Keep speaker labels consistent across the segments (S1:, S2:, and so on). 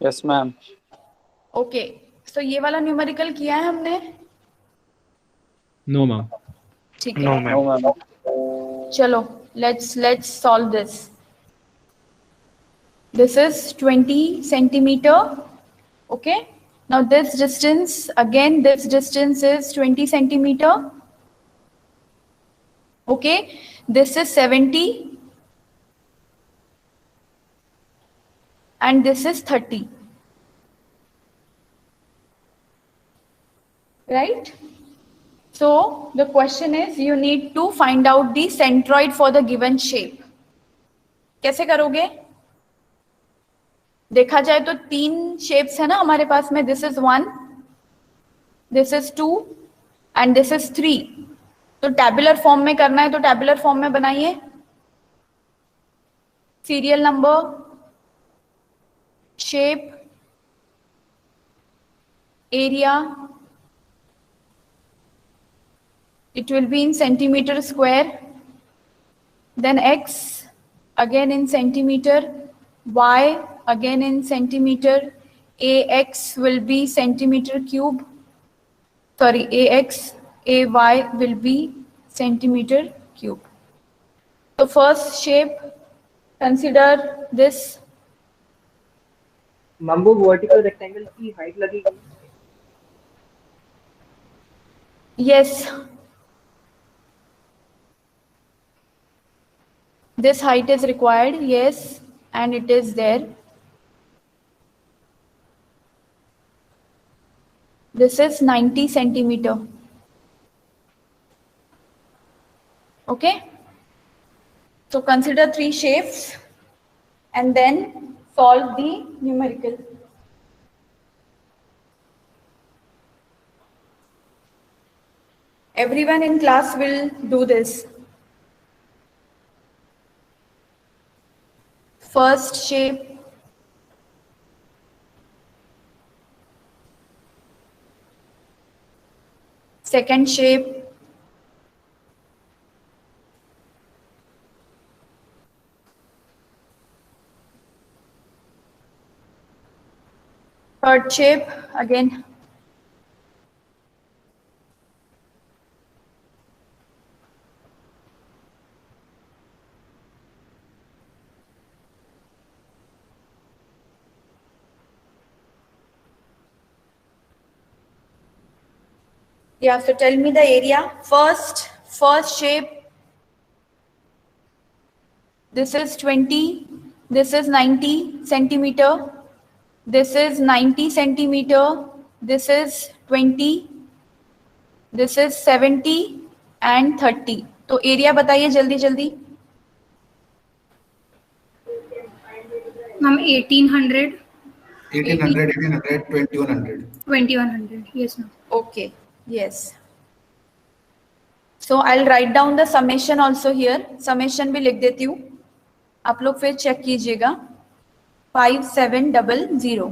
S1: Yes ma'am.
S2: Okay, सो ये वाला numerical किया है हमने?
S3: No ma'am.
S2: ठीक
S4: नो
S2: है,
S4: मैम।
S1: No ma'am.
S2: चलो let's solve this. This is 20 centimeter. Okay, now this distance, again this distance is 20 centimeter. Okay, this is 70 and this is 30, right? So the question is you need to find out the centroid for the given shape. कैसे करोगे? देखा जाए तो 3 shapes है ना हमारे पास में. This is 1, this is 2 and this is 3. तो टैबुलर फॉर्म में करना है तो टैबुलर फॉर्म में बनाइए. Serial number, shape, area, it will be in centimeter square, then x again in centimeter, y again in centimeter, ax will be centimeter cube, sorry, ax, ay will be centimeter cube. So first shape, consider this.
S5: Ma'am वो vertical rectangle की height लगेगी?
S2: Yes, this height is required, yes, and it is there. This is 90 centimeter. Okay, so consider 3 shapes and then solve the numerical. Everyone in class will do this. First shape, second shape, third shape again, you have to tell me the area. First shape, this is 20, this is 90 centimeter, this is 90 centimeter, this is 20, this is 70 and 30. तो area बताइए जल्दी जल्दी.
S6: Ma'am 1800,
S7: 2100.
S6: 2100. Yes ma'am.
S2: Okay, yes. So I'll write down the summation also here. Summation भी लिख देती हूँ, आप लोग फिर चेक कीजिएगा. 5700.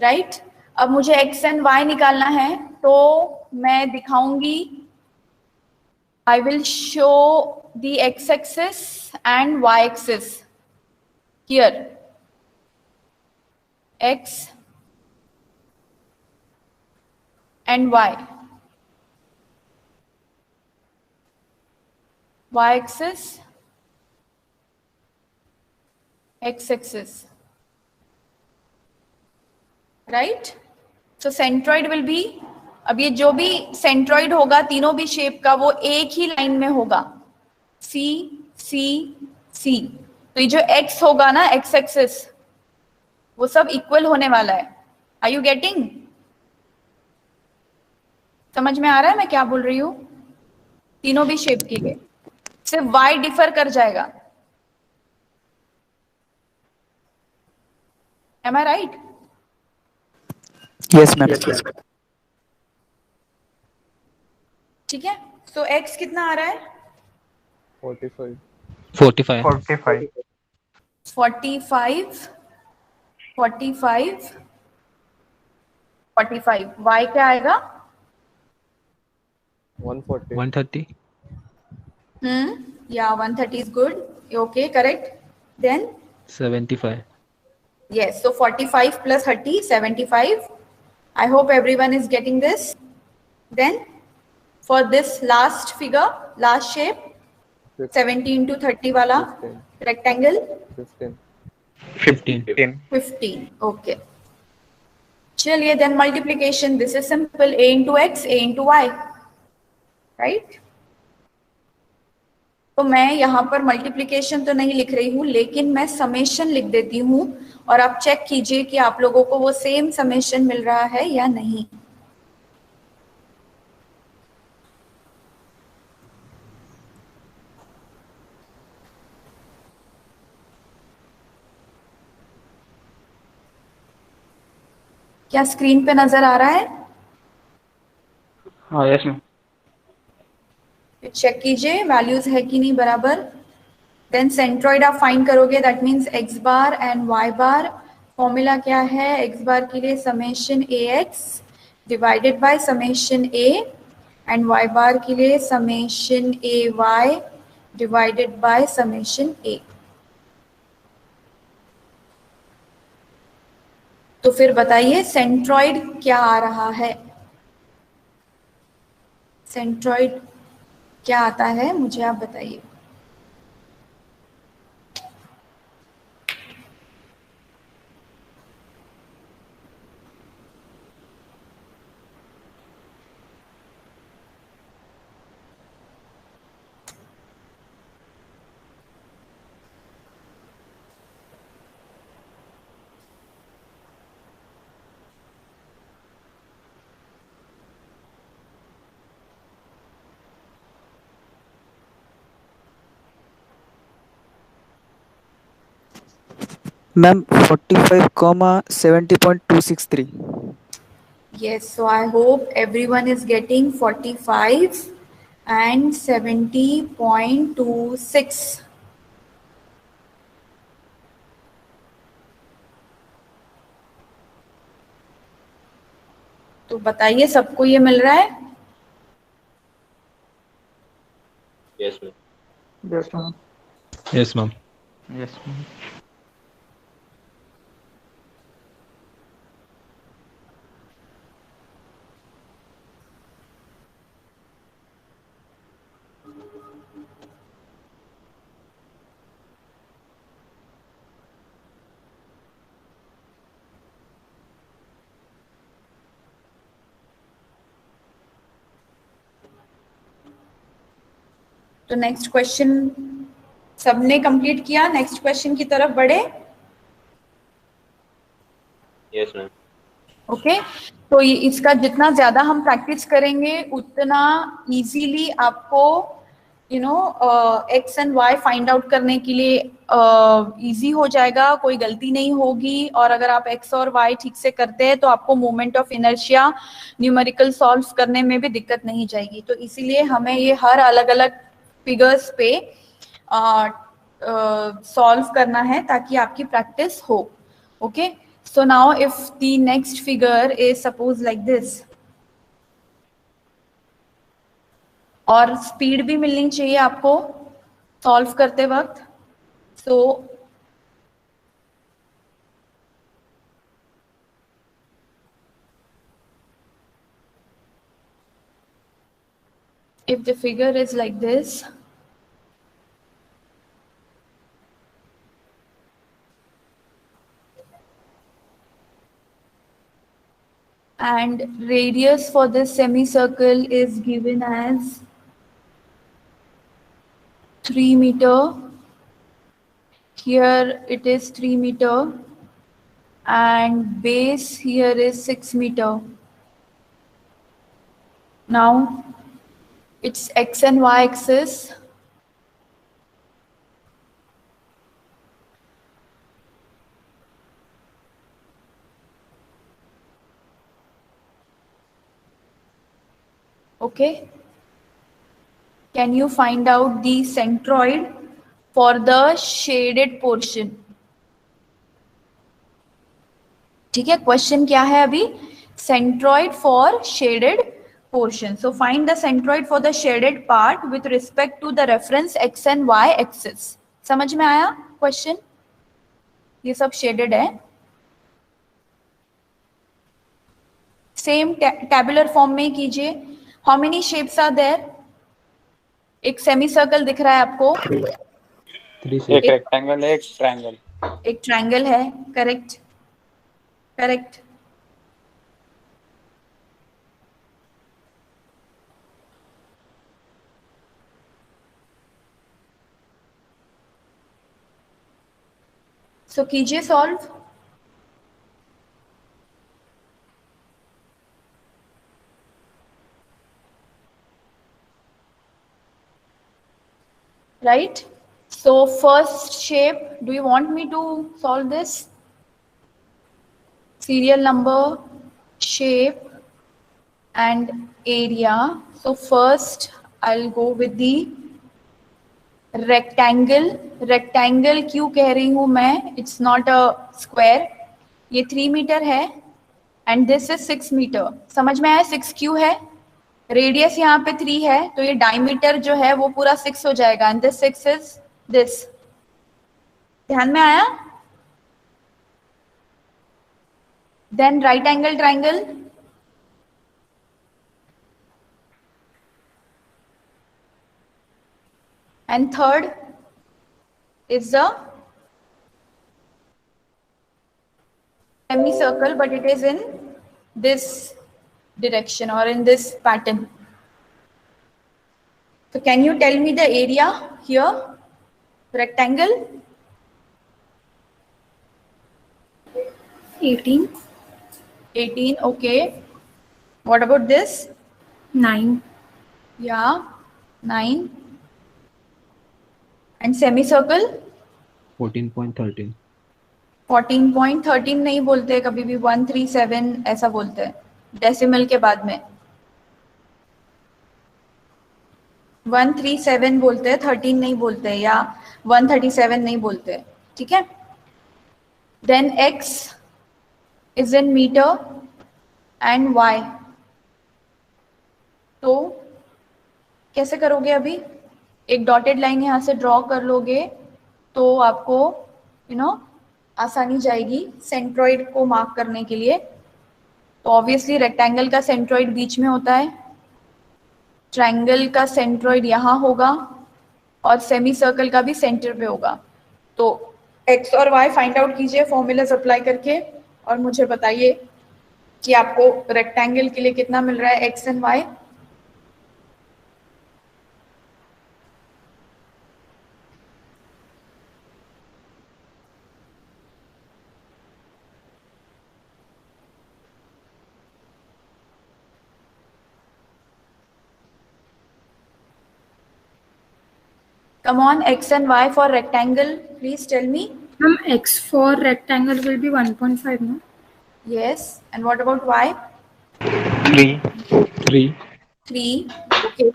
S2: राइट, अब मुझे x एंड y निकालना है तो मैं दिखाऊंगी. I will show the x axis and y axis here. x and y axis, x axis, right. So centroid will be, अब ये जो भी सेंट्रॉइड होगा तीनों भी शेप का वो एक ही लाइन में होगा, सी सी सी. तो ये जो x होगा ना, x एक्सिस, वो सब इक्वल होने वाला है. Are you getting? समझ में आ रहा है मैं क्या बोल रही हूँ? तीनों भी शेप के लिए, सिर्फ y डिफर कर जाएगा. एम आई राइट?
S1: Yes ma'am.
S2: ठीक है, सो x कितना आ रहा है?
S3: 45.
S4: 45.
S5: 45.
S2: 45, 45, 45. y क्या आएगा?
S3: 140.
S4: 130.
S2: Yeah, 130 is good. Okay, correct. Then
S4: 75.
S2: yes, so 45 plus 30, 75. I hope everyone is getting this. Then for this last figure, last shape, 70 into 30 wala
S3: 15.
S2: rectangle,
S3: 15.
S4: 15.
S2: 15. Okay. चलिए, then multiplication. This is simple. A into x, A into y. Right? तो मैं यहाँ पर multiplication तो नहीं लिख रही हूँ, लेकिन मैं समेशन लिख देती हूँ और आप चेक कीजिए कि आप लोगों को वो सेम समेशन मिल रहा है या नहीं. क्या स्क्रीन पे नजर आ रहा है?
S1: हाँ यस मैम.
S2: चेक कीजिए वैल्यूज है कि नहीं बराबर. देन सेंट्रॉइड आप फाइंड करोगे, that means X bar and Y bar. Formula क्या है एक्स बार के लिए? Summation A X divided by summation A, and Y bar के लिए summation A Y divided by summation A. तो फिर बताइए सेंट्रॉइड क्या आ रहा है? सेंट्रॉइड क्या आता है मुझे आप बताइए.
S7: Ma'am 45,70.263.
S2: Yes, so I hope everyone is getting 45 and 70.26. तो बताइए सबको ये मिल रहा है?
S1: Yes ma'am.
S3: Yes, ma'am.
S4: Yes, ma'am.
S1: Yes ma'am.
S2: तो नेक्स्ट क्वेश्चन सबने कंप्लीट किया? नेक्स्ट क्वेश्चन की तरफ बढ़े.
S1: Yes ma'am.
S2: ओके, तो ये इसका जितना ज्यादा हम प्रैक्टिस करेंगे उतना इजीली आपको x and y find out करने के लिए इजी हो जाएगा, कोई गलती नहीं होगी. और अगर आप एक्स और वाई ठीक से करते हैं तो आपको moment of inertia numerical solve करने में भी दिक्कत नहीं जाएगी. तो इसीलिए हमें ये हर अलग अलग फिगर्स पे सॉल्व करना है ताकि आपकी प्रैक्टिस हो. Okay, so now if the next figure is suppose like this, और स्पीड भी मिलनी चाहिए आपको सॉल्व करते वक्त. so if the figure is like this, and radius for this semicircle is given as 3 meter. Here it is 3 meter and base here is 6 meter. Now it's x and y axis. Okay, can you find out the centroid for the shaded portion? ठीक है, question क्या है अभी? Centroid for shaded portion. So find the centroid for the shaded part with respect to the reference x and y axis. समझ में आया question? ये सब शेडेड है. सेम टैबुलर फॉर्म में कीजिए. How many shapes are there? एक semi circle दिख रहा है आपको.
S4: 3
S7: एक रेक्टेंगल है, एक ट्रायंगल.
S2: एक ट्रायंगल है. Correct, correct. सो कीजिए solve. Right? So first shape, do you want me to solve this? Serial number, shape and area. So first I'll go with the rectangle. Rectangle क्यों कह रही हूँ मैं? It's not a square. ये 3 metre है and this is 6 metre. समझ में आया? 6 क्यों है? रेडियस यहाँ पे 3 है तो ये डायमीटर जो है वो पूरा 6 हो जाएगा. And this 6 is this. ध्यान में आया? Then right angle triangle. And third is the semicircle, but it is in this direction or in this pattern. So can you tell me the area here? Rectangle?
S6: 18.
S2: 18, okay. What about this?
S6: 9.
S2: Yeah, 9. And semicircle?
S4: 14.13.
S2: 14.13 नहीं बोलते कभी भी. 137 ऐसा बोलते हैं decimal के बाद में. 137 बोलते हैं, 13 नहीं बोलते, या 137 नहीं बोलते. ठीक है. Then x is in metre and y. तो कैसे करोगे? अभी एक डॉटेड लाइन यहाँ से ड्रॉ कर लोगे तो आपको आसानी जाएगी सेंट्रॉइड को मार्क करने के लिए. तो ऑब्वियसली रेक्टेंगल का सेंट्रॉइड बीच में होता है, ट्रायंगल का सेंट्रॉइड यहाँ होगा और सेमी सर्कल का भी सेंटर पे होगा. तो x और y फाइंड आउट कीजिए फॉर्मूलाज अप्लाई करके और मुझे बताइए कि आपको रेक्टेंगल के लिए कितना मिल रहा है x and y. Come on, x and y for rectangle. Please tell me.
S6: X for rectangle will be 1.5, no?
S2: Yes. And what about y?
S4: 3.
S2: 3. Okay.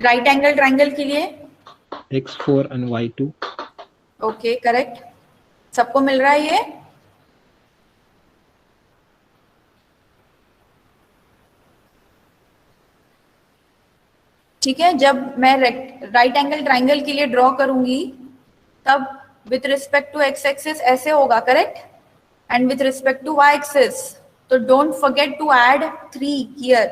S2: Right angle triangle के लिए?
S4: X4 and Y2.
S2: Okay, correct. सबको मिल रहा है ये? ठीक है. जब मैं राइट एंगल ट्राइंगल के लिए ड्रॉ करूंगी तब with respect to X axis ऐसे होगा, correct? And with respect to Y axis. तो don't forget to add 3 here.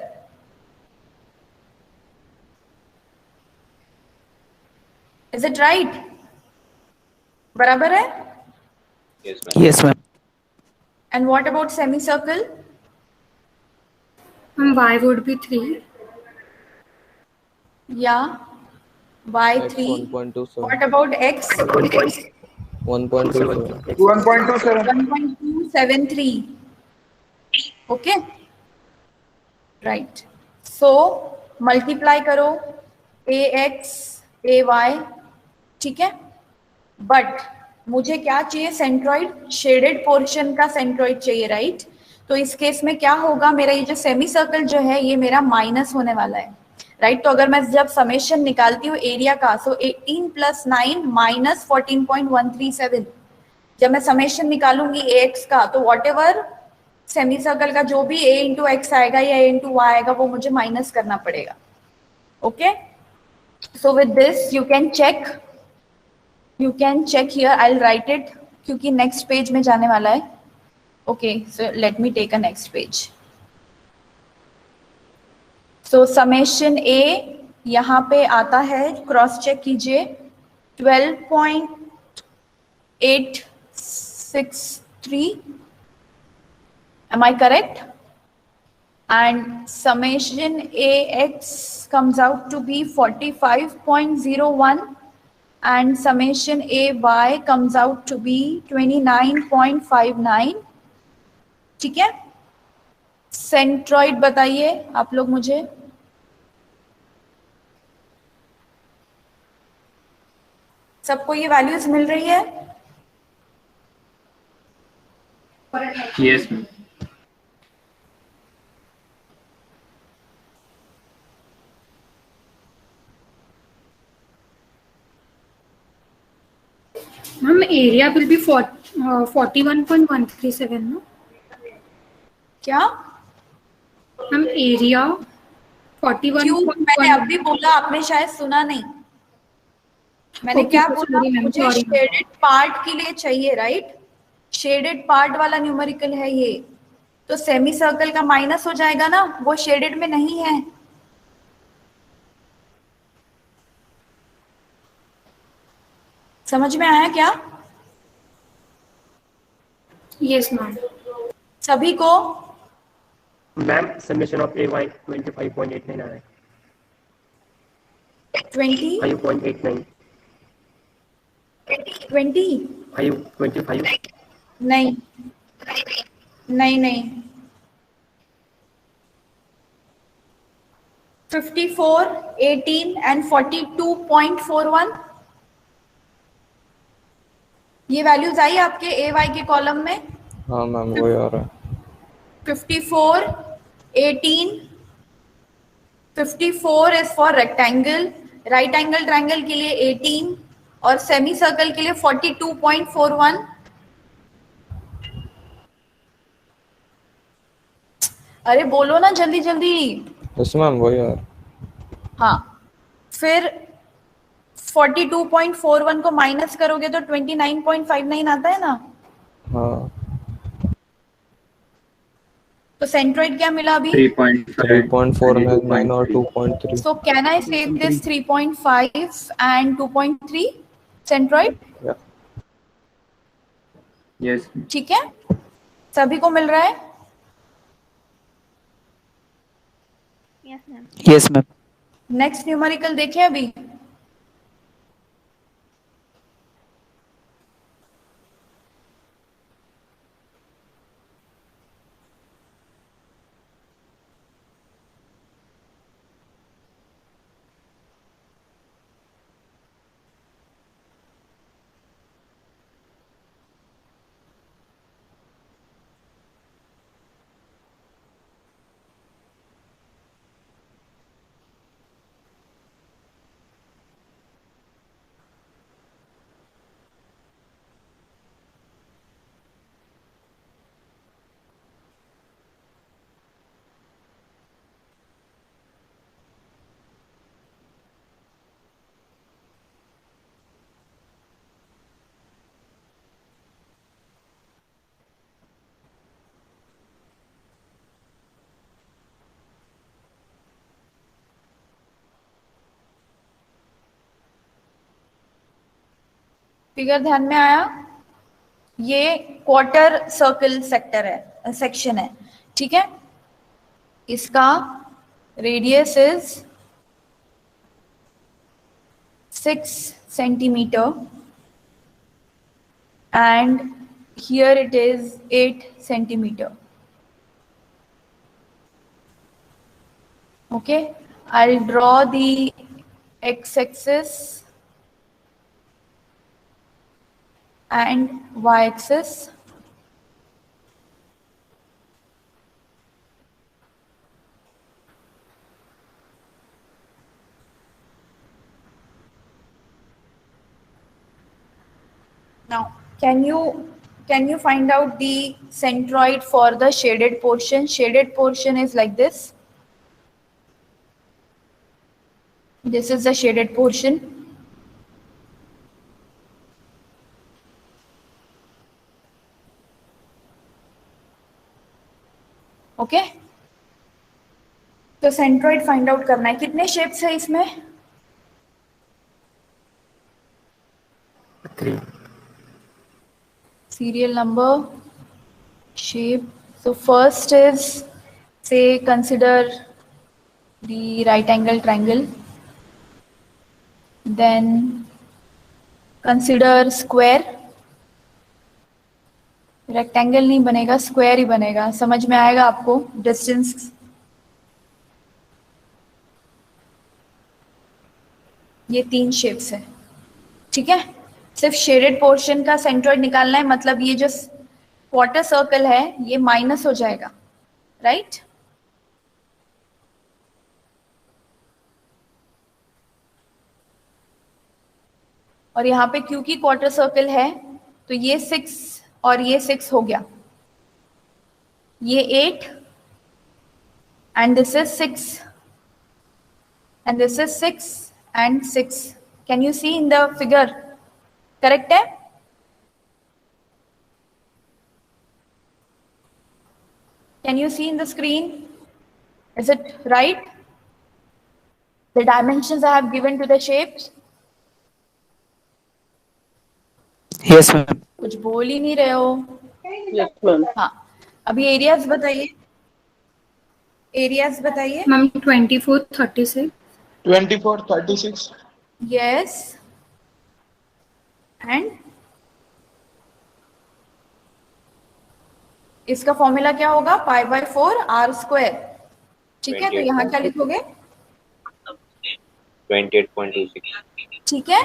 S2: Is it right? बराबर है?
S1: Yes, ma'am.
S2: And what about semi circle?
S6: Y would be 3.
S2: Yeah, y 3.
S3: 1.27.
S2: What about x?
S3: 1.27.
S2: 1.273. Okay, right. So multiply करो ax ay. ठीक है. But मुझे क्या चाहिए? Centroid, shaded portion का centroid चाहिए, राइट? तो इस केस में क्या होगा? मेरा ये जो सेमी सर्कल जो है ये मेरा माइनस होने वाला है, राइट? तो अगर मैं जब समेशन निकालती हूँ एरिया का, सो 18 + 9 - 14.137. जब मैं समेशन निकालूंगी ax का तो व्हाटएवर सेमी सर्कल का जो भी a इंटू एक्स आएगा या a इंटू वाई आएगा वो मुझे माइनस करना पड़ेगा. Okay, so with this you can check here. I will write it क्योंकि नेक्स्ट पेज में जाने वाला है. Okay, so let me take a next page. So summation A यहाँ पे आता है, क्रॉस चेक कीजिए, 12.863. Am I correct? And summation AX comes out to be 45.01 and summation AY comes out to be 29.59. ठीक है, सेंट्रॉइड बताइए आप लोग मुझे. सबको ये वैल्यूज मिल रही है?
S1: Yes, ma'am.
S6: Ma'am, area will be 41.137, no?
S2: क्या?
S6: Ma'am, area
S2: क्यों? मैंने
S6: 41.1.
S2: अभी बोला, आपने शायद सुना नहीं. मैंने
S6: Okay,
S2: क्या
S6: so
S2: बोला?
S6: sorry, ma'am,
S2: मुझे
S6: sorry, ma'am.
S2: शेडेड पार्ट के लिए चाहिए, राइट? शेडेड पार्ट वाला न्यूमेरिकल है ये, तो सेमी सर्कल का माइनस हो जाएगा ना, वो शेडेड में नहीं है. समझ में आया क्या
S6: Yes, ma'am.
S2: सभी को?
S7: मैम समेशन ऑफ AY 25.89 आ रहा है.
S2: 20
S7: 5.89
S2: 20
S7: 25
S2: नहीं नहीं नहीं 54, 18 and 42.41. ये वैल्यूज आई आपके AY के कॉलम में?
S3: हाँ मैम वही आ रहा है.
S2: 54, 18, 54 is for rectangle, right angle triangle के लिए 18 और सेमी सर्कल के लिए 42.41. अरे बोलो ना जल्दी जल्दी.
S3: यस मैम वही आ रहा है.
S2: हाँ, फिर 42.41 को माइनस करोगे तो 29.59 आता है ना.
S3: हाँ
S2: तो सेंट्रोइड क्या मिला अभी?
S1: 3.5.
S3: 3.4 और 2.3.
S2: So can I save this 3.5 and 2.3 centroid?
S3: Yeah.
S1: Yes, ma'am.
S2: ठीक है, सभी को मिल रहा है?
S8: Yes, ma'am.
S2: नेक्स्ट न्यूमेरिकल देखें अभी. फिगर ध्यान में आया? ये क्वार्टर सर्कल सेक्टर है, सेक्शन है, ठीक है. इसका radius is 6 centimeter and here it is 8 centimeter. Okay, I'll draw the x-axis and y-axis. Now, can you can you find out the centroid for the shaded portion? Shaded portion is like this. This is the shaded portion. Okay. तो centroid find out करना है. कितने shapes है इसमें?
S7: 3.
S2: Serial number, shape. So first is, say, consider the right angle triangle. Then consider square. Rectangle नहीं बनेगा, square ही बनेगा. समझ में आएगा आपको? डिस्टेंस, ये 3 शेप्स है. ठीक है. सिर्फ शेडेड पोर्शन का सेंट्रॉइड निकालना है. मतलब ये जो क्वार्टर सर्कल है ये माइनस हो जाएगा, राइट? और यहाँ पे क्योंकि क्वार्टर सर्कल है तो ये 6 और ये 6 हो गया. ये 8 and this is 6 and this is 6 and 6. Can you see in the figure? Correct है? Can you see in the screen? Is it right? The dimensions I have given to the shapes.
S8: Yes, ma'am.
S2: कुछ बोल ही नहीं रहे हो.
S5: Yes, ma'am.
S2: हाँ, अभी areas बताइए. Areas बताइए.
S6: मैम 24, 36.
S9: 24, 36.
S2: यस. एंड इसका फॉर्मूला क्या होगा? Pi by 4 R square. ठीक है. तो यहाँ क्या लिखोगे?
S10: 28.26.
S2: ठीक है.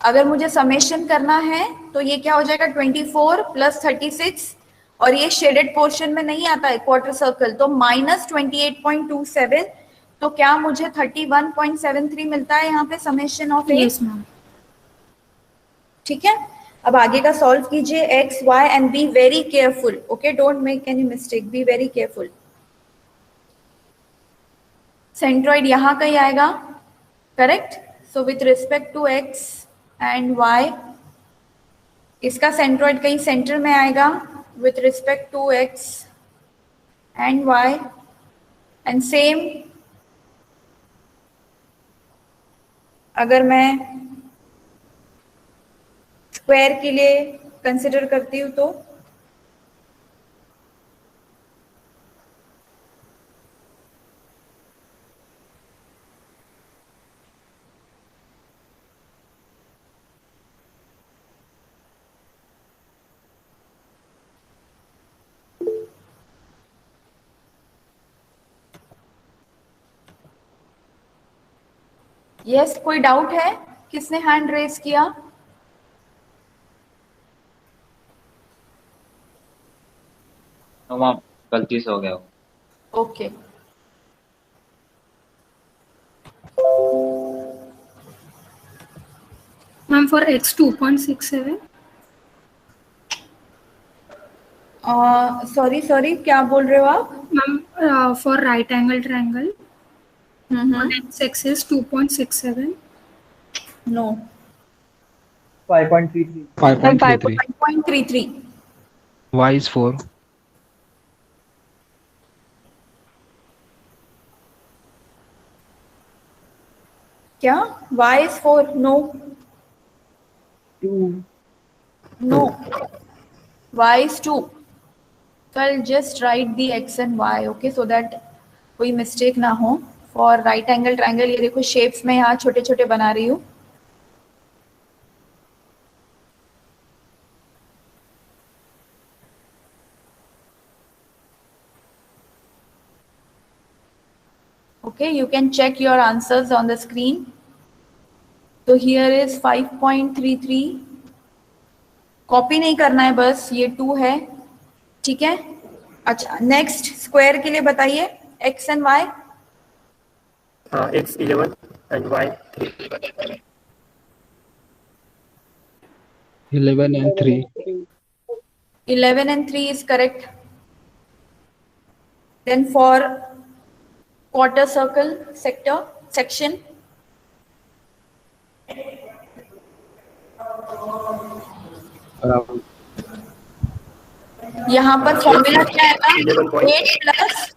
S2: अगर मुझे समेशन करना है तो ये क्या हो जाएगा? 24 प्लस 36, और ये शेडेड पोर्शन में नहीं आता है क्वार्टर सर्कल, तो माइनस 28.27. तो क्या मुझे 31.73 मिलता है यहाँ पे summation of A.
S6: Yes ma'am.
S2: ठीक है. अब आगे का सॉल्व कीजिए. X y and B very careful. Okay, don't make any mistake, be very careful. Centroid यहाँ कहीं आएगा, correct? So with respect to x and y, इसका सेंट्रॉइड कहीं सेंटर में आएगा with respect to x and y. And same अगर मैं square के लिए कंसिडर करती हूँ तो यस. कोई डाउट है? किसने हैंड रेज किया?
S10: मैम गलती से हो गया.
S2: Okay.
S6: Ma'am for x 2.67.
S2: Sorry, क्या बोल रहे हो आप?
S6: Ma'am for right angle triangle x is 2.67.
S2: No.
S5: 5.33.
S4: 5.33.
S2: 5.33.
S4: Y is 4.
S2: क्या? y is 4? No.
S5: 2.
S2: No. Y is 2. So I'll just write the x and y, okay, so that कोई mistake ना हो. For right angle triangle, ये देखो shapes में यहाँ छोटे छोटे बना रही हूँ. Okay, you can check your answers on the screen. So here is 5.33. Copy नहीं करना है, बस ये 2 है. ठीक है. अच्छा, नेक्स्ट स्क्वायर के लिए बताइए. x and y.
S7: X 11 and Y 3.
S4: 11 and 3.
S2: 11 and 3 is correct. Then for quarter circle section, यहाँ पर फॉर्मूला क्या आएगा? 8 plus,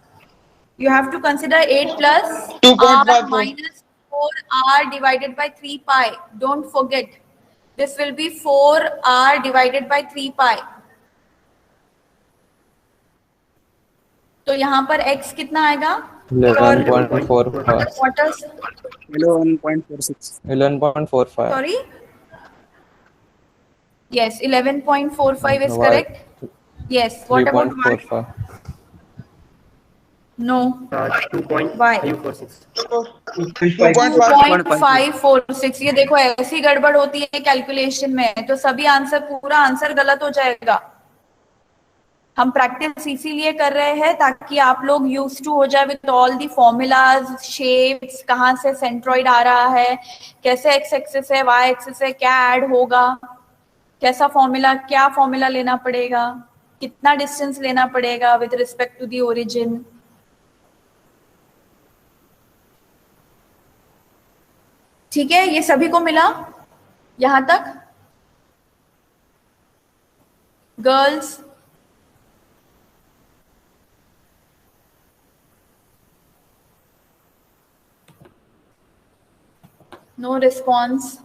S2: you have to consider 8 plus
S9: 2.54.
S2: r minus 4r divided by 3 pi. Don't forget, this will be 4r divided by 3 pi. तो यहाँ पर x कितना आएगा?
S3: 11.45.
S2: Quarters,
S8: 11.46.
S3: 11.45.
S2: sorry, yes, 11.45 is
S3: Why?
S2: correct. Yes, what about y?
S3: 3.45.
S2: No,
S7: 2.546.
S2: 2.546. ये देखो ऐसी गड़बड़ होती है कैलकुलेशन में, तो सभी आंसर, पूरा आंसर गलत हो जाएगा। हम प्रैक्टिस इसीलिए कर रहे हैं ताकि आप लोग यूज टू हो जाए with all the formulas, shapes, कहाँ से सेंट्रॉइड आ रहा है, कैसे एक्स एक्सिस है, वाई एक्सिस है, क्या ऐड होगा, कैसा फॉर्मूला, क्या फॉर्मूला लेना पड़ेगा, कितना डिस्टेंस लेना पड़ेगा with respect to the origin. ठीक है, ये सभी को मिला यहां तक? Girls, no response.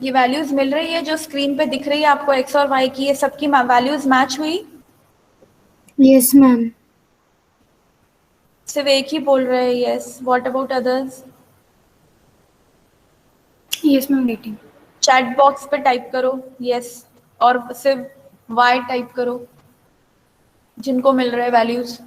S2: ये वैल्यूज मिल रही है जो स्क्रीन पे दिख रही है आपको, एक्स और वाई की, ये सबकी वैल्यूज मैच हुई?
S6: Yes, ma'am.
S2: सिर्फ एक ही बोल रहे हैं yes, what about others?
S6: Yes, ma'am. Waiting.
S2: Chat box पे टाइप करो यस, और सिर्फ वाई टाइप करो जिनको मिल रहे हैं वैल्यूज।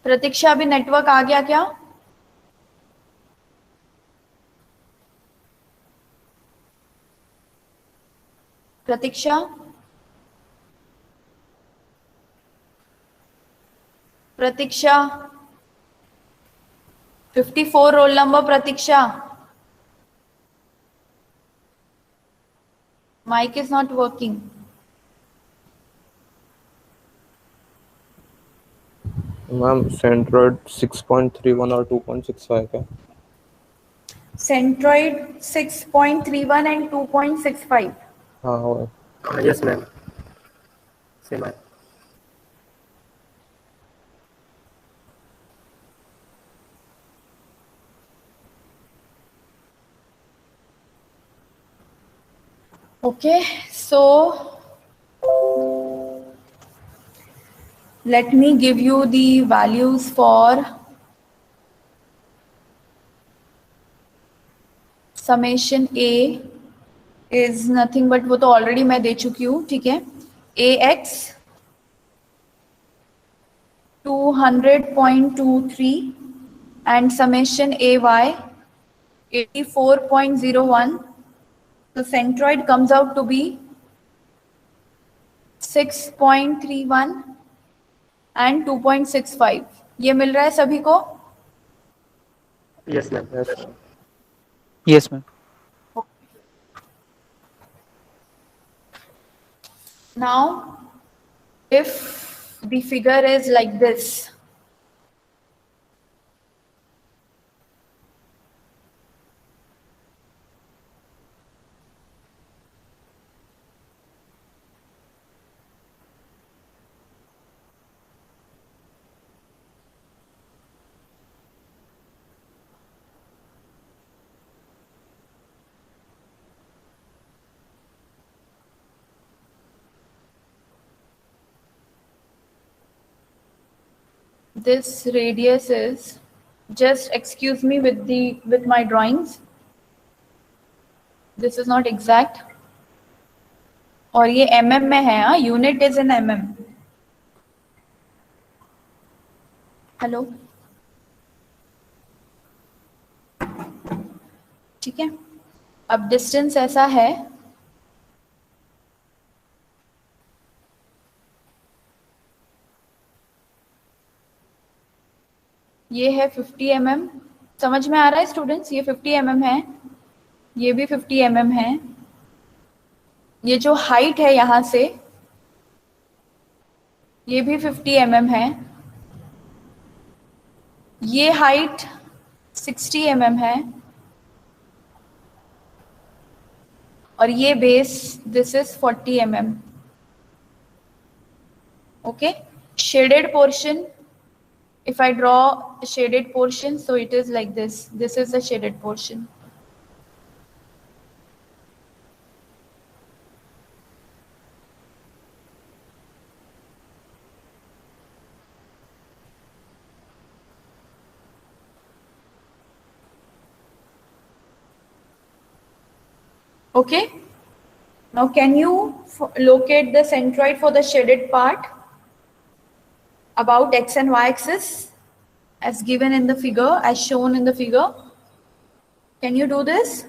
S2: प्रतीक्षा, अभी नेटवर्क आ गया क्या? Pratiksha, Pratiksha 54 roll number Pratiksha, mike is not working.
S3: Ma'am centroid 6.31 और 2.65 का?
S2: Centroid 6.31 and 2.65।
S3: हाँ वो
S7: Yes, ma'am. Same है.
S2: Okay, so let me give you the values for summation A is nothing but, वो तो ऑलरेडी मैं दे चुकी हूँ, ठीक है। AX 200.23 and summation AY 84.01. So centroid comes out to be 6.31 and 2.65. ये मिल रहा है सभी को?
S7: Yes, ma'am.
S3: yes.
S8: Yes, ma'am.
S2: Now, if the figure is like this, this radius is, just excuse me with my drawings, this is not exact, और ये mm में है, हाँ, unit is in mm. Hello, ठीक है। अब distance ऐसा है, ये है 50 mm, समझ में आ रहा है स्टूडेंट्स? ये 50 mm है, ये भी 50 mm है। ये जो हाइट है यहाँ से, ये भी 50 mm है। ये हाइट 60 mm है, और ये base, this is 40 mm। Okay, shaded portion, if I draw a shaded portion, so it is like this. This is the shaded portion. Okay. Now can you locate the centroid for the shaded part about x and y axis as given in the figure, as shown in the figure? Can you do this?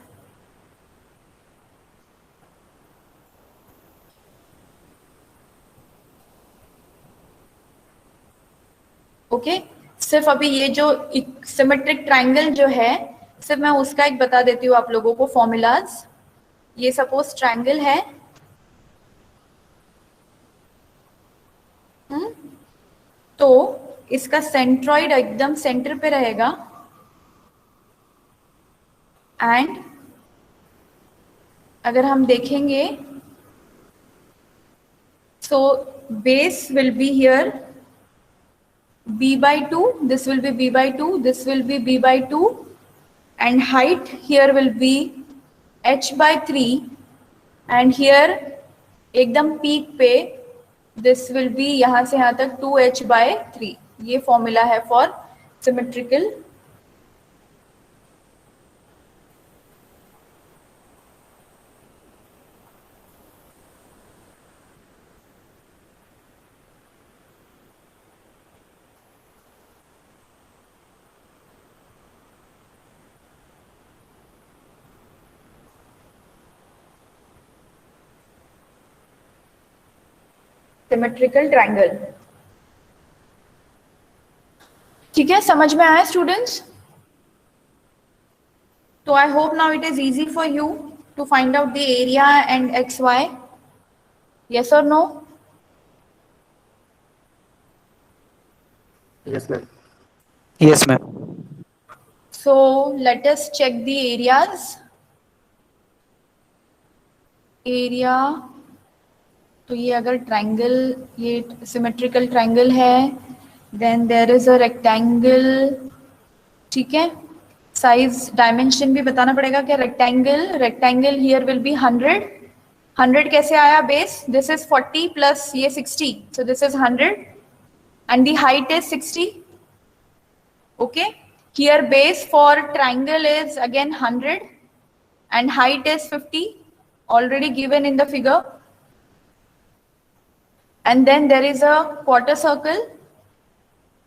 S2: Okay, सिर्फ अभी ये जो symmetric triangle जो है, सिर्फ मैं उसका एक बता देती हूँ आप लोगों को फॉर्मूलाज। ये सपोज ट्राइंगल है, तो इसका सेंट्रॉइड एकदम सेंटर पे रहेगा, एंड अगर हम देखेंगे so base will be here b/2, this will be b/2, this will be b/2, and height here will be h/3, and here एकदम पीक पे this will be यहाँ से यहाँ तक 2h/3। ये फॉर्मूला है फॉर सिमेट्रिकल। सिमेट्रिकल ट्रायंगल, ठीक है, समझ में आया स्टूडेंट्स? तो I hope now it is easy for you to find out the area and x y. Yes or no?
S7: Yes, ma'am.
S8: Yes, ma'am.
S2: So let us check the areas. Area, तो ये अगर triangle, ये symmetrical triangle है, then there is a rectangle, ठीक है। Size dimension भी बताना पड़ेगा क्या? रेक्टेंगल हियर विल बी 100 कैसे आया? बेस, दिस इज 40 प्लस ये 60, so this is 100 and the height is 60. Okay, here base for triangle is again 100 and height is 50, already given in the figure. And then there is a quarter circle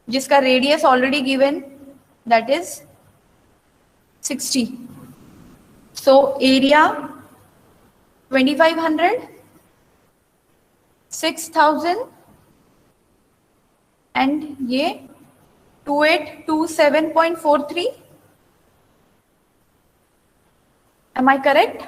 S2: जिसका radius already given, that is 60. So area 2500, 6000 and ये 2827.43. Am I correct?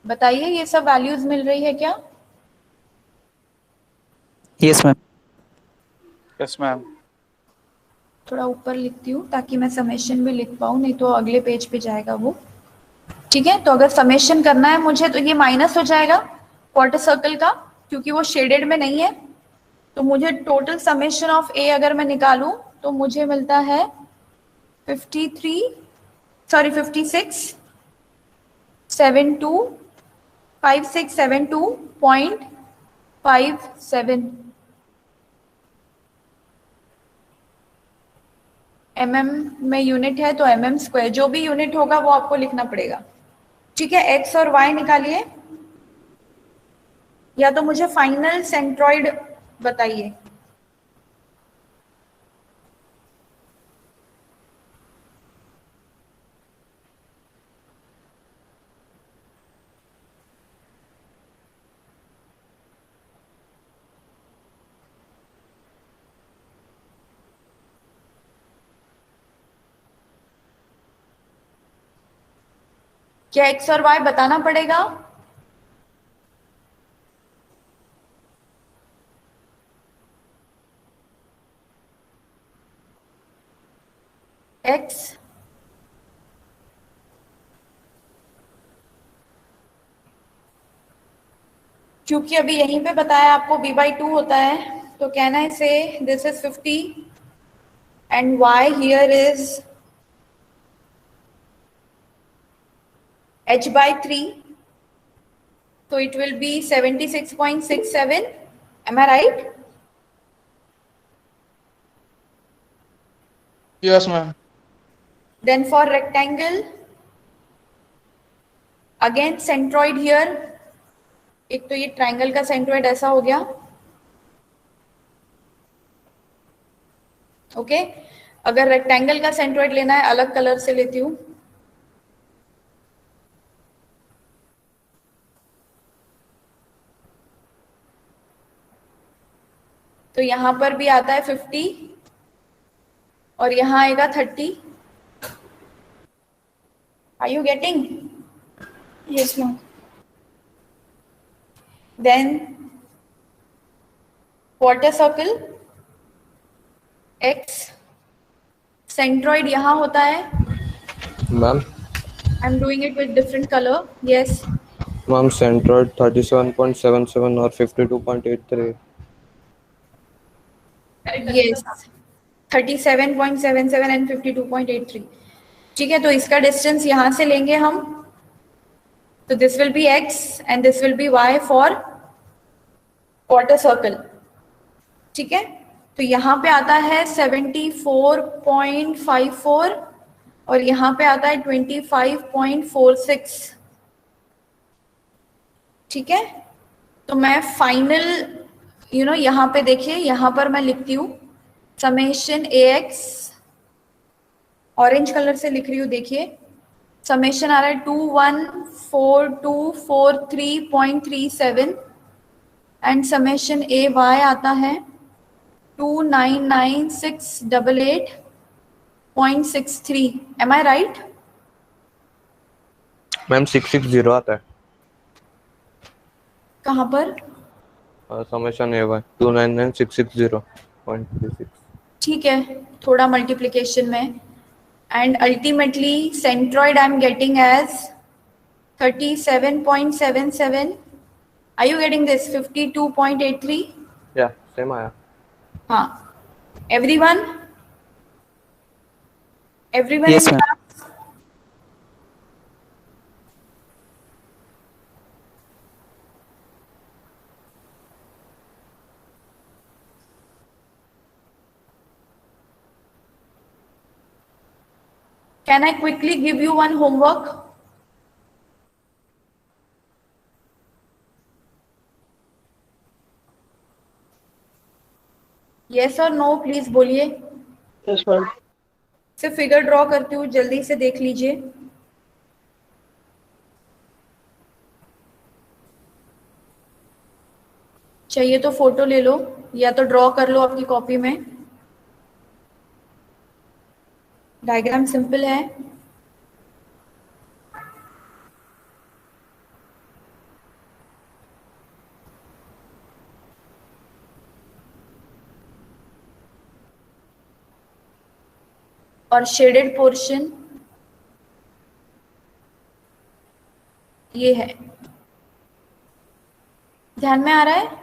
S2: बताइए, ये सब values मिल रही है क्या?
S8: Yes, ma'am.
S9: Yes, ma'am.
S2: थोड़ा ऊपर लिखती हूँ ताकि मैं समेशन भी लिख पाऊँ, नहीं तो अगले पेज पे जाएगा वो। ठीक है, तो अगर समेशन करना है मुझे तो ये माइनस हो जाएगा क्वार्टर सर्कल का, क्योंकि वो शेडेड में नहीं है। तो मुझे टोटल समेशन ऑफ ए अगर मैं निकालूं तो मुझे मिलता है 5672.57 mm में यूनिट है, तो mm स्क्वायर, जो भी यूनिट होगा वो आपको लिखना पड़ेगा। ठीक है, x और y निकालिए, या तो मुझे फाइनल सेंट्रॉइड बताइए। क्या x और y बताना पड़ेगा? x क्योंकि अभी यहीं पे बताया आपको b/2 होता है, तो कैन आई से this is 50 and y here is h/3, so it will be 76.67. Am I right?
S9: Yes, ma'am.
S2: Then for rectangle, again centroid here. एक तो ये ट्राइंगल का सेंट्रोइड ऐसा हो गया, ओके। अगर रेक्टेंगल का सेंट्रोइड लेना है, अलग कलर से लेती हूँ, तो यहां पर भी आता है 50 और यहां आएगा 30. Are you getting?
S6: Yes, ma'am.
S2: Then quarter circle x, centroid यहाँ होता है.
S3: Ma'am
S2: I'm doing it with different color. Yes.
S3: Ma'am centroid 37.77 और 52.83.
S2: Yes. 37.77 and 52.83. ठीक है, तो इसका डिस्टेंस यहाँ से लेंगे हम, तो this will be x and this will be y for quarter circle. ठीक है, तो यहाँ पे आता है 74.54 और यहाँ पे आता है 25.46. ठीक है, तो मैं फाइनल यहाँ पे देखिए, यहाँ पर मैं लिखती हूँ समेशन ax, ऑरेंज कलर से लिख रही हूँ, देखिए समेशन आ रहा है 214243.37 एंड समेशन ay आता है 299,688.63. एम आई राइट?
S3: मैम 660 आता है
S2: कहाँ पर?
S3: Summation AY 299,660.36.
S2: ठीक है, थोड़ा मल्टीप्लिकेशन में, and ultimately centroid I am getting as 37.77. Are you getting this? 52.83.
S3: या सेम आया.
S2: हाँ, everyone
S8: Yes, ma'am.
S2: Can I quickly give you one homework? Yes or no, please बोलिए.
S5: Yes, ma'am.
S2: सिर्फ figure draw करती हूँ, जल्दी से देख लीजिए. चाहिए तो फोटो ले लो या तो ड्रॉ कर लो अपनी कॉपी में. डायग्राम सिंपल है. और शेडेड पोर्शन ये है. ध्यान में आ रहा है?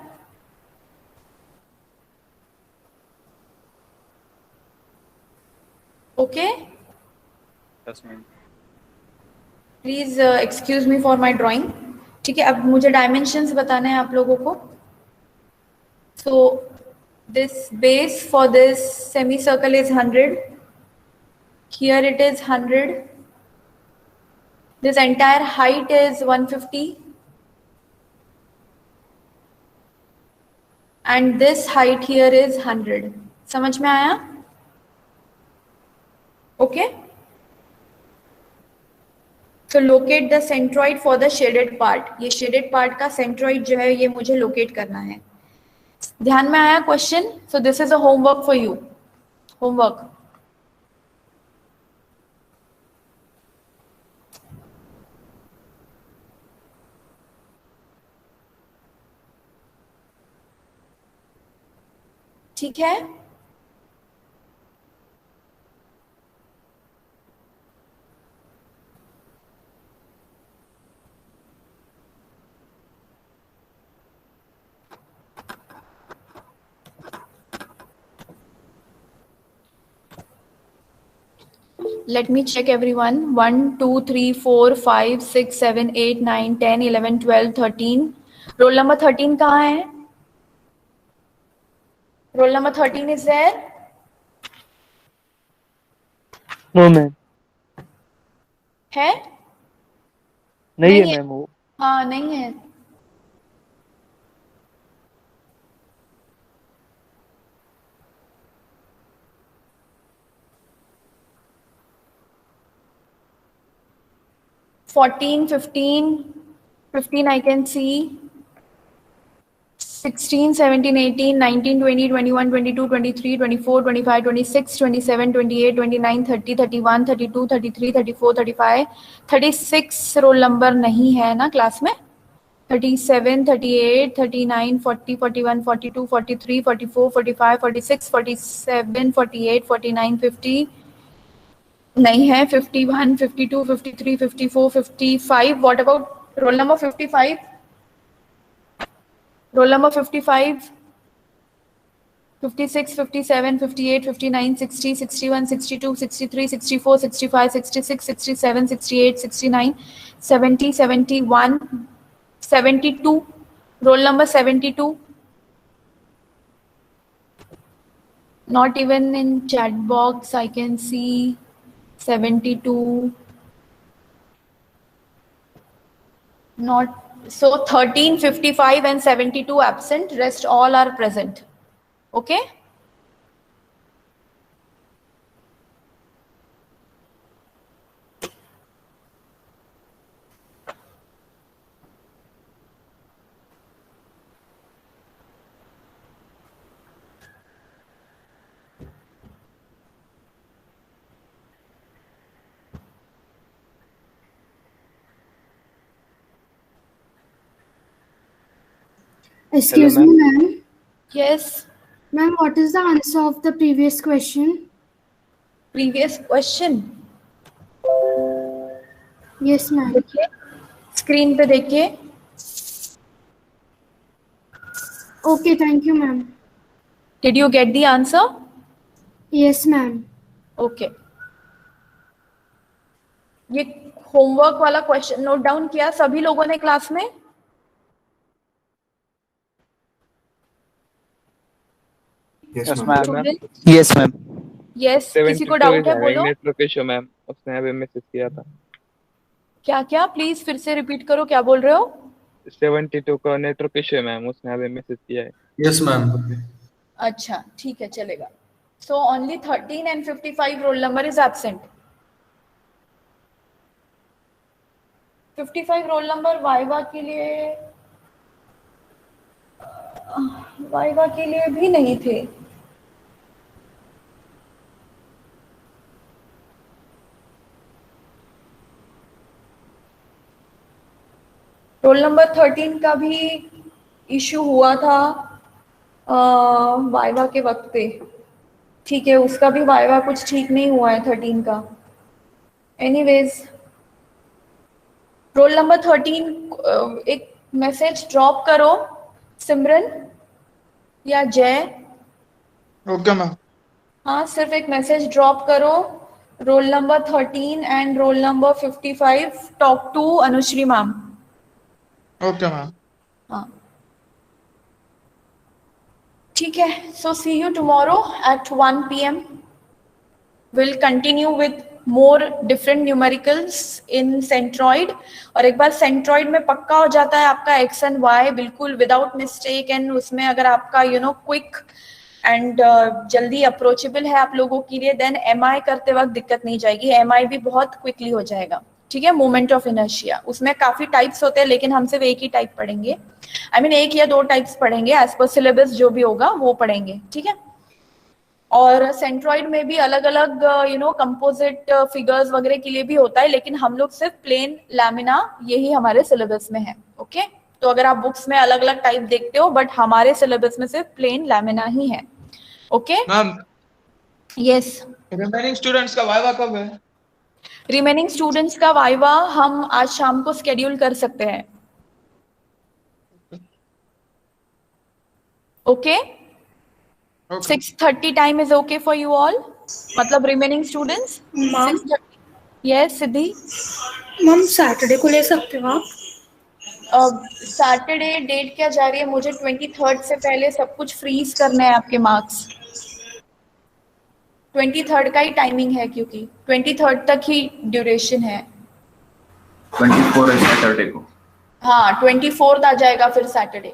S2: Okay,
S9: Yes, ma'am.
S2: Please excuse me for my drawing. ठीक है, अब मुझे डायमेंशंस बताने हैं आप लोगों को. So this base for this semi circle is 100. Here it is 100. This entire height is 150. And this height here is 100. समझ में आया? Okay? So locate the centroid for the shaded part. ये shaded part का centroid जो है ये मुझे locate करना है. ध्यान में आया question? So this is a homework for you. Homework. ठीक है? Let me check everyone. 1, 2, 3, 4, 5, 6, 7, 8, 9, 10, 11, 12, 13. Roll number 13 कहाँ है? Roll number 13 is there?
S9: No ma'am,
S2: है?
S9: नहीं है
S2: नहीं है।
S9: मैम वो।
S2: हाँ नहीं है। Fourteen, 15 I can see. 16, 17, 18, 19, 20, 21, 22, 23, 24, 25, 26, 27, 28, 29, 30, 31, 32, 33, 34, 35, 36 roll number नहीं है ना क्लास में? 37, 38, 39, 40, 41, 42, 43, 44, 45, 46, 47, 48, 49, 50 नहीं है. 51, 52, 53, 54, 55. What about roll number 55? Roll number 55, 56, 57, 58, 59, 60, 61, 62, 63, 64, 65, 66, 67, 68, 69, 70, 71, 72. Roll number 72. Not even in chat box I can see 72. Not so. 13, 55 and 72 absent. Rest all are present. Okay.
S6: Excuse me, ma'am.
S2: Yes.
S6: Ma'am, what is the answer of the previous question?
S2: Previous question.
S6: Yes, ma'am.
S2: देखिए screen पे देखिए.
S6: Okay, thank you, ma'am.
S2: Did you get the answer?
S6: Yes, ma'am.
S2: Okay. ये homework वाला question note down किया सभी लोगों ने class में?
S9: Yes ma'am.
S8: Yes, ma'am.
S2: Yes. किसी को डाउट है बोलो.
S9: नेटवर्क इशू मैम, उसने अभी मैसेज किया था।
S2: क्या क्या? प्लीज फिर से रिपीट करो, क्या बोल रहे हो?
S9: 72 का नेटवर्क इशू है मैम, उसने अभी मैसेज किया है।
S11: Yes ma'am.
S2: अच्छा ठीक है चलेगा. So only 13 and 55 roll number is absent. 55 roll number viva के लिए भी नहीं थे. रोल नंबर 13 का भी इश्यू हुआ था वाइवा के वक्त पे. ठीक है, उसका भी वाइवा कुछ ठीक नहीं हुआ है 13 का. एनीवेज रोल नंबर 13 एक मैसेज ड्रॉप करो सिमरन या जय.
S9: Okay ma'am.
S2: हाँ सिर्फ एक मैसेज ड्रॉप करो. Roll number 13 and roll number 55 talk to Anushri ma'am.
S9: Okay ma'am.
S2: हाँ ठीक है. So see you tomorrow at 1 PM. Will continue with more different numericals in centroid. और एक बार सेंट्रॉइड में पक्का हो जाता है आपका एक्स एंड वाई बिल्कुल विदाउट मिस्टेक, एंड उसमें अगर आपका क्विक एंड जल्दी अप्रोचेबल है आप लोगों के लिए, देन एमआई करते वक्त दिक्कत नहीं जाएगी. एमआई भी बहुत क्विकली हो जाएगा. ठीक है. मोमेंट ऑफ इनर्शिया उसमें काफी टाइप्स होते हैं, लेकिन हम सिर्फ एक ही टाइप पढ़ेंगे. आई मीन एक या दो टाइप्स पढ़ेंगे एज पर सिलेबस जो भी होगा वो पढ़ेंगे. ठीक है. और सेंट्रॉइड में भी अलग अलग कंपोजिट फिगर्स वगैरह के लिए भी होता है, लेकिन हम लोग सिर्फ प्लेन लैमिना यही हमारे सिलेबस में है. ओके. तो अगर आप बुक्स में अलग अलग टाइप देखते हो, बट हमारे सिलेबस में सिर्फ प्लेन लैमिना ही है. Okay
S9: ma'am
S2: yes
S9: remaining students का वाइवा कब है?
S2: रिमेनिंग स्टूडेंट्स का वाइवा हम आज शाम को स्केड्यूल कर सकते हैं. Okay 6:30 time is okay for you all, मतलब रिमेनिंग स्टूडेंट्स.
S6: मैम
S2: 6:30. यस सिद्धि.
S6: मैम सैटरडे को ले सकते हो आप?
S2: सैटरडे डेट क्या जा रही है? मुझे 23rd से पहले सब कुछ फ्रीज करना है आपके मार्क्स. 23rd का ही टाइमिंग है क्योंकि 23rd तक ही ड्यूरेशन है.
S1: 24 है सैटरडे को.
S2: हाँ 24th आ जाएगा फिर सैटरडे,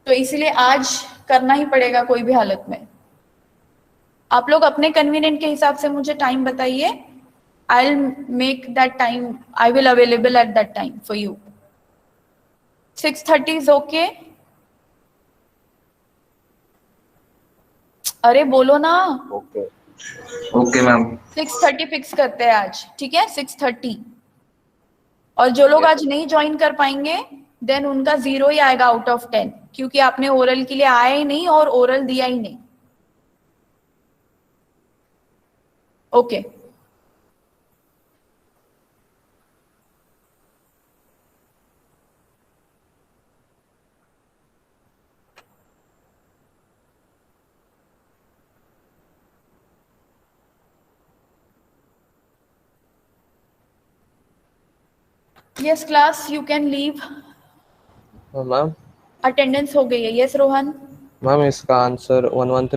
S2: तो इसलिए आज करना ही पड़ेगा कोई भी हालत में. आप लोग अपने कन्वीनियंट के हिसाब से मुझे टाइम बताइए. I will make that time, I will available at that time for you. 6:30 is okay? अरे बोलो ना.
S1: Okay ma'am.
S2: 6:30 फिक्स करते हैं आज, ठीक है? 6:30. और जो लोग आज नहीं ज्वाइन कर पाएंगे देन उनका 0 ही आएगा आउट ऑफ 10, क्योंकि आपने ओरल के लिए आया ही नहीं और ओरल दिया ही नहीं. Okay yes class you can leave.
S3: Ma'am
S2: attendance हो गई है. यस रोहन.
S3: मैम इसका आंसर 113